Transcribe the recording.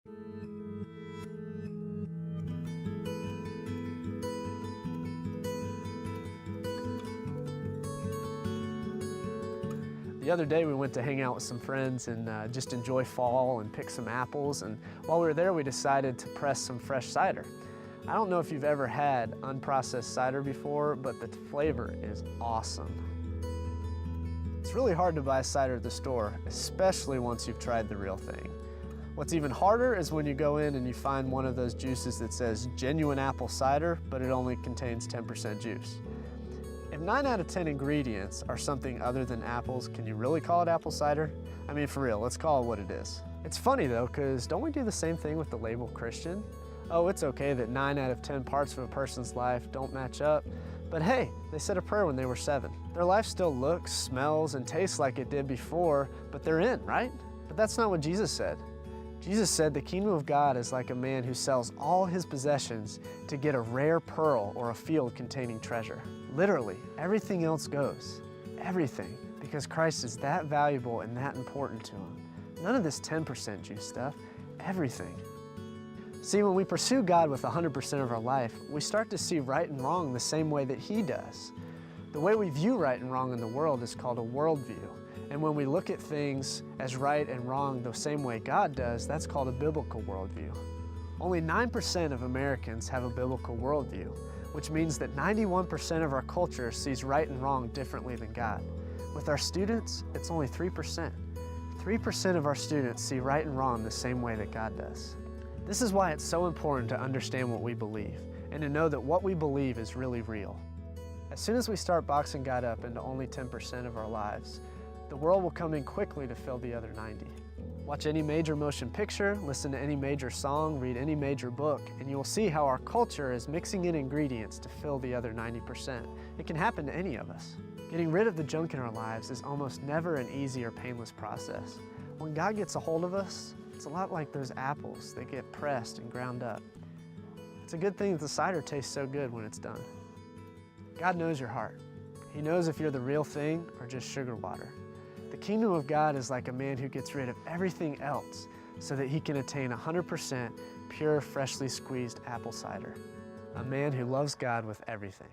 The other day we went to hang out with some friends and just enjoy fall and pick some apples, and while we were there we decided to press some fresh cider. I don't know if you've ever had unprocessed cider before, but the flavor is awesome. It's really hard to buy cider at the store, especially once you've tried the real thing. What's even harder is when you go in and you find one of those juices that says genuine apple cider, but it only contains 10% juice. If 9 out of 10 ingredients are something other than apples, can you really call it apple cider? I mean, for real, let's call it what it is. It's funny though, because don't we do the same thing with the label Christian? Oh, it's okay that 9 out of 10 parts of a person's life don't match up, but hey, they said a prayer when they were 7. Their life still looks, smells, and tastes like it did before, but they're in, right? But that's not what Jesus said. Jesus said the kingdom of God is like a man who sells all his possessions to get a rare pearl or a field containing treasure. Literally, everything else goes. Everything, because Christ is that valuable and that important to him. None of this 10% juice stuff, everything. See, when we pursue God with 100% of our life, we start to see right and wrong the same way that he does. The way we view right and wrong in the world is called a worldview. And when we look at things as right and wrong the same way God does, that's called a biblical worldview. Only 9% of Americans have a biblical worldview, which means that 91% of our culture sees right and wrong differently than God. With our students, it's only 3%. 3% of our students see right and wrong the same way that God does. This is why it's so important to understand what we believe and to know that what we believe is really real. As soon as we start boxing God up into only 10% of our lives, the world will come in quickly to fill the other 90. Watch any major motion picture, listen to any major song, read any major book, and you will see how our culture is mixing in ingredients to fill the other 90%. It can happen to any of us. Getting rid of the junk in our lives is almost never an easy or painless process. When God gets a hold of us, it's a lot like those apples that get pressed and ground up. It's a good thing that the cider tastes so good when it's done. God knows your heart. He knows if you're the real thing or just sugar water. The kingdom of God is like a man who gets rid of everything else so that he can attain 100% pure, freshly squeezed apple cider. A man who loves God with everything.